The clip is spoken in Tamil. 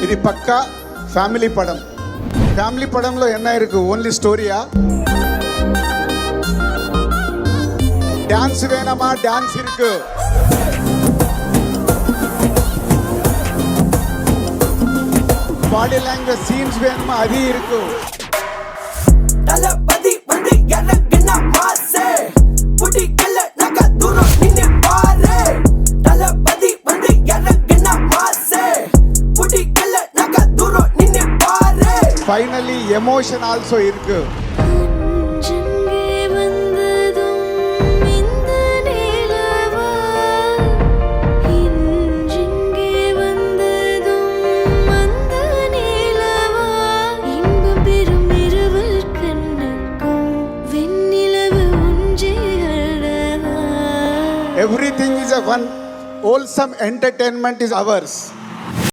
ఇది పక్కా ఫ్యామిలీ పడం. ఫ్యామిలీ పడంలో என்ன இருக்கு? ఓన్లీ స్టోరీయా? டான்ஸ் வேணுமா? டான்ஸ் இருக்கு. பாடி லாங்குவேஜ் சீன்ஸ் வேணுமா? அது இருக்கு. தலபதி வந்து எனக்குன்னா மாசே புடிக்கல நக தூரம் நின்னு பாரு. தலபதி வந்து எனக்குன்னா மாசே புடிக்கல நக தூரம் நின்னு பாரு. ஃபைனலி எமோஷன் ஆல்சோ இருக்கு. Everything is a one wholesome entertainment is ours.